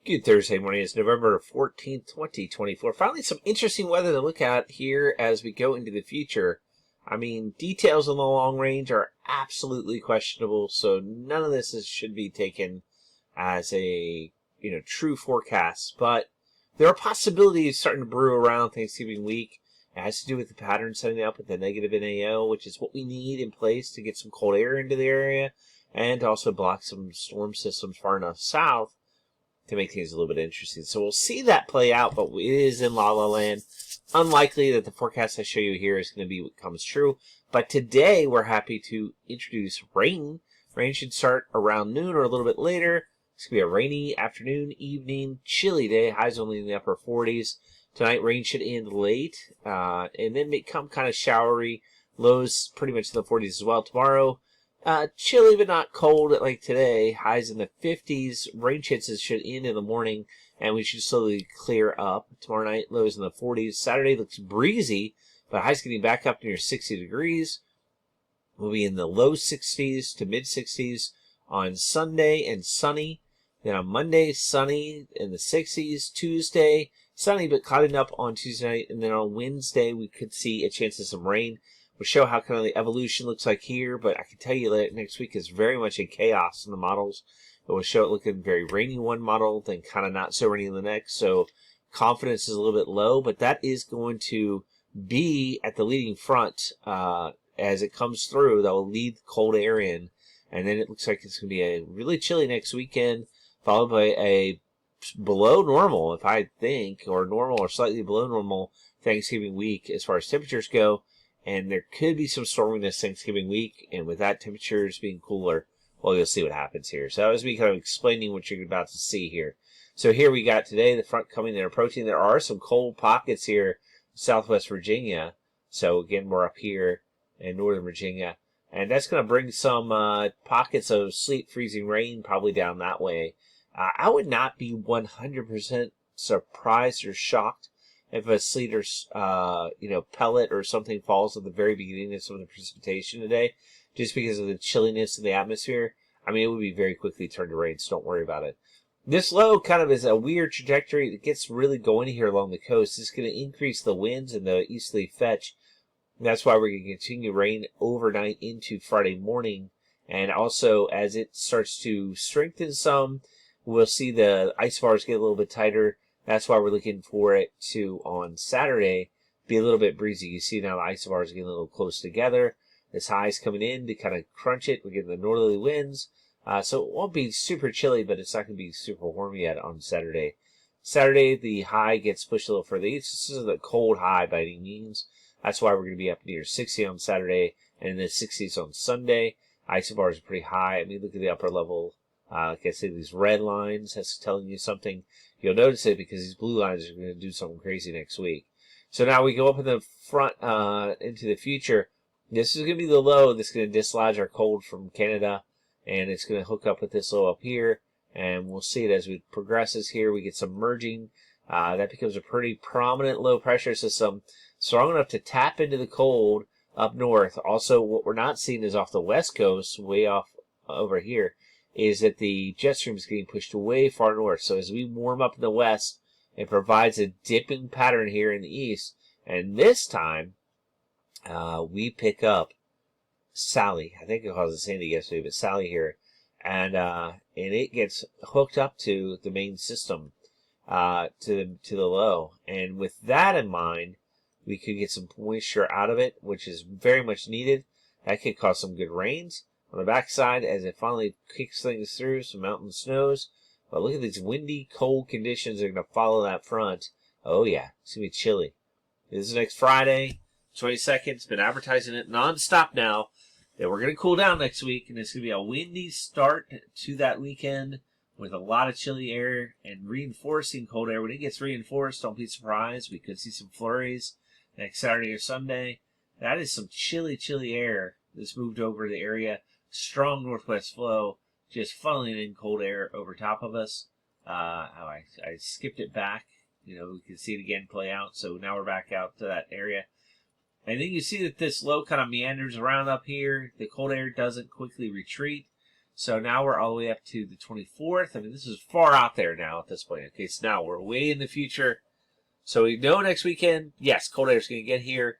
Good Thursday morning. It's November 14th, 2024. Finally, some interesting weather to look at here as we go into the future. I mean, details on the long range are absolutely questionable, so none of this should be taken as a, true forecast. But there are possibilities starting to brew around Thanksgiving week. It has to do with the pattern setting up with the negative NAO, which is what we need in place to get some cold air into the area and also block some storm systems far enough south to make things a little bit interesting. So we'll see that play out, but it is in La La Land. Unlikely that the forecast I show you here is going to be what comes true. But today we're happy to introduce rain. Rain should start around noon or a little bit later. It's going to be a rainy afternoon, evening, chilly day. Highs only in the upper 40s. Tonight rain should end late and then become kind of showery. Lows pretty much in the 40s as well. Tomorrow, chilly but not cold like today. Highs in the 50s. Rain chances should end in the morning, and we should slowly clear up. Tomorrow night, lows in the 40s. Saturday looks breezy, but highs getting back up near 60 degrees. We'll be in the low 60s to mid 60s on Sunday and sunny. Then on Monday, sunny in the 60s. Tuesday, sunny but clouding up on Tuesday night. And then on Wednesday, we could see a chance of some rain. We'll show how kind of the evolution looks like here, but I can tell you that next week is very much in chaos in the models. It will show it looking very rainy one model, then kind of not so rainy in the next. So confidence is a little bit low, but that is going to be at the leading front as it comes through. That will lead the cold air in, and then it looks like it's going to be a really chilly next weekend, followed by a below normal, if I think, or normal or slightly below normal Thanksgiving week as far as temperatures go. And there could be some storminess Thanksgiving week, and with that, temperatures being cooler, well, you'll see what happens here. So that was me kind of explaining what you're about to see here. So here we got today, the front coming and approaching. There are some cold pockets here in southwest Virginia. So again, we're up here in northern Virginia. And that's going to bring some pockets of sleet, freezing rain probably down that way. I would not be 100% surprised or shocked if a sleet or, pellet or something falls at the very beginning of some of the precipitation today, just because of the chilliness of the atmosphere. I mean, it would be very quickly turned to rain, so don't worry about it. This low kind of is a weird trajectory that gets really going here along the coast. It's going to increase the winds and the easterly fetch. And that's why we're going to continue rain overnight into Friday morning. And also, as it starts to strengthen some, we'll see the isobars get a little bit tighter. That's why we're looking for it to, on Saturday, be a little bit breezy. You see now the isobars are getting a little close together. This high is coming in to kind of crunch it. We're getting the northerly winds. So it won't be super chilly, but it's not going to be super warm yet on Saturday. Saturday, the high gets pushed a little further east. This isn't a cold high by any means. That's why we're going to be up near 60 on Saturday and in the 60s on Sunday. Isobars are pretty high. I mean, look at the upper level. Like I say, these red lines, that's telling you something. You'll notice it because these blue lines are going to do something crazy next week. So now we go up in the front into the future. This is going to be the low that's going to dislodge our cold from Canada, and it's going to hook up with this low up here, and we'll see it as we progresses here. We get some merging. That becomes a pretty prominent low pressure system, strong enough to tap into the cold up north. Also, what we're not seeing is off the west coast, way off over here, is that the jet stream is getting pushed way far north. So as we warm up in the west, it provides a dipping pattern here in the east. And this time, we pick up Sally. I think it calls it Sandy yesterday, but Sally here. And it gets hooked up to the main system, to the low. And with that in mind, we could get some moisture out of it, which is very much needed. That could cause some good rains on the backside as it finally kicks things through, some mountain snows. But look at these windy, cold conditions that are going to follow that front. Oh, yeah, it's going to be chilly. This is next Friday, 22nd. It's been advertising it nonstop now that we're going to cool down next week, and it's going to be a windy start to that weekend with a lot of chilly air and reinforcing cold air. When it gets reinforced, don't be surprised. We could see some flurries next Saturday or Sunday. That is some chilly, chilly air that's moved over the area. Strong northwest flow, just funneling in cold air over top of us. I skipped it back. We can see it again play out. So now we're back out to that area. And then you see that this low kind of meanders around up here. The cold air doesn't quickly retreat. So now we're all the way up to the 24th. I mean, this is far out there now at this point. Okay, so now we're way in the future. So we know next weekend, yes, cold air is going to get here.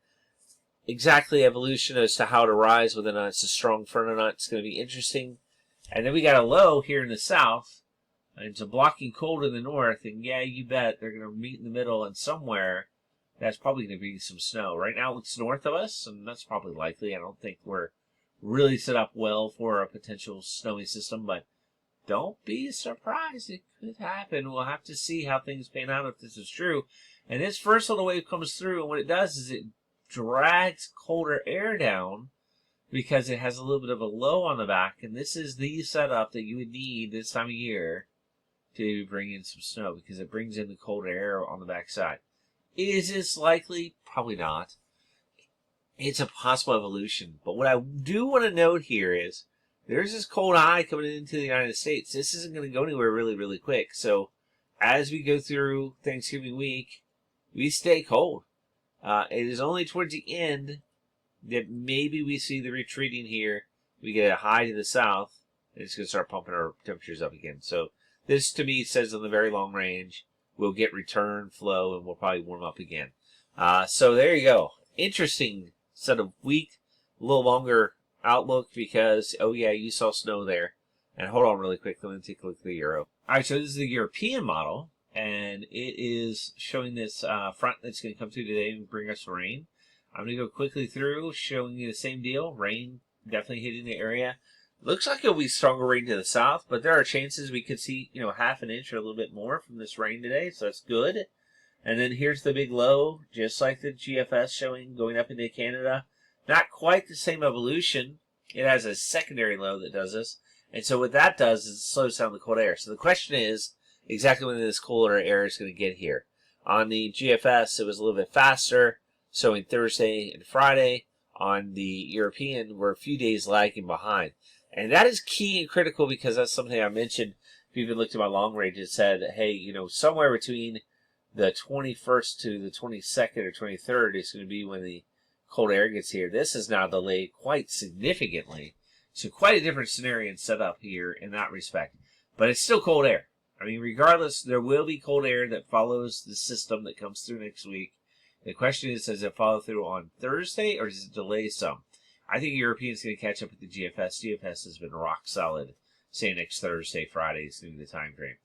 Exactly evolution as to how to rise, whether or not it's a strong front or not, it's going to be interesting. And then we got a low here in the south. And it's a blocking cold in the north. And yeah, you bet they're going to meet in the middle, and somewhere that's probably going to be some snow. Right now it's north of us, and that's probably likely. I don't think we're really set up well for a potential snowy system, but don't be surprised. It could happen. We'll have to see how things pan out if this is true. And this first little wave comes through, and what it does is it drags colder air down because it has a little bit of a low on the back, and this is the setup that you would need this time of year to bring in some snow, because it brings in the cold air on the backside. Is this likely? Probably not. It's a possible evolution. But what I do want to note here is there's this cold eye coming into the United States. This isn't going to go anywhere really, really quick. So as we go through Thanksgiving week, we stay cold. It is only towards the end that maybe we see the retreating here. We get a high to the south, and it's going to start pumping our temperatures up again. So this, to me, says on the very long range, we'll get return flow, and we'll probably warm up again. So there you go. Interesting set of week, a little longer outlook because, oh yeah, you saw snow there. And hold on really quick, let me take a look at the Euro. All right, so this is the European model, and it is showing this front that's going to come through today and bring us rain. I'm going to go quickly through, showing you the same deal. Rain definitely hitting the area. Looks like it'll be stronger rain to the south, but there are chances we could see, half an inch or a little bit more from this rain today, so that's good. And then here's the big low, just like the GFS showing, going up into Canada. Not quite the same evolution. It has a secondary low that does this. And so what that does is it slows down the cold air. So the question is exactly when this colder air is going to get here. On the GFS, it was a little bit faster, showing Thursday and Friday. On the European, we're a few days lagging behind. And that is key and critical because that's something I mentioned. If you've even looked at my long range, it said, hey, somewhere between the 21st to the 22nd or 23rd is going to be when the cold air gets here. This is now delayed quite significantly. So quite a different scenario and setup here in that respect. But it's still cold air. I mean, regardless, there will be cold air that follows the system that comes through next week. The question is, does it follow through on Thursday or does it delay some? I think Europeans going to catch up with the GFS. GFS has been rock solid, say next Thursday, Friday is going to be the time frame.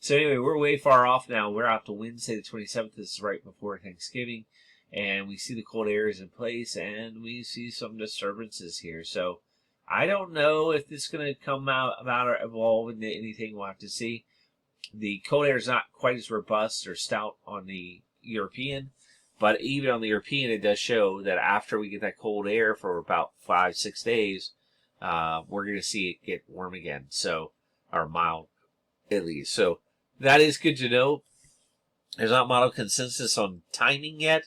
So anyway, we're way far off now. We're out to Wednesday the 27th. This is right before Thanksgiving. And we see the cold air is in place, and we see some disturbances here. So I don't know if this is going to come out or evolve into anything. We'll have to see. The cold air is not quite as robust or stout on the European. But even on the European, it does show that after we get that cold air for about 5-6 days, we're going to see it get warm again. So, or mild, at least. So that is good to know. There's not model consensus on timing yet.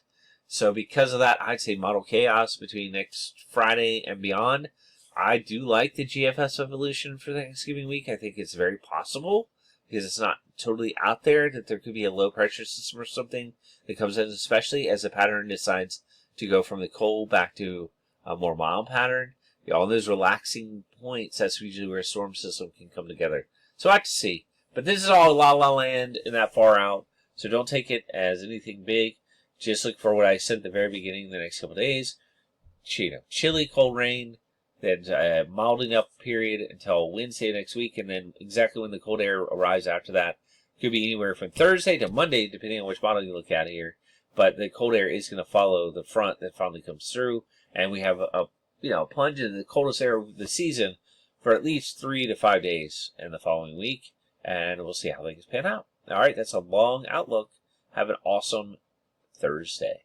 So because of that, I'd say model chaos between next Friday and beyond. I do like the GFS evolution for Thanksgiving week. I think it's very possible because it's not totally out there that there could be a low pressure system or something that comes in, especially as the pattern decides to go from the cold back to a more mild pattern. All those relaxing points, that's usually where a storm system can come together. So I have to see. But this is all la land and that far out. So don't take it as anything big. Just look for what I said at the very beginning the next couple of days. Chilly, cold rain, then a milding up period until Wednesday next week, and then exactly when the cold air arrives after that. Could be anywhere from Thursday to Monday, depending on which model you look at here. But the cold air is going to follow the front that finally comes through, and we have a plunge into the coldest air of the season for at least 3 to 5 days in the following week, and we'll see how things pan out. All right, that's a long outlook. Have an awesome Thursday.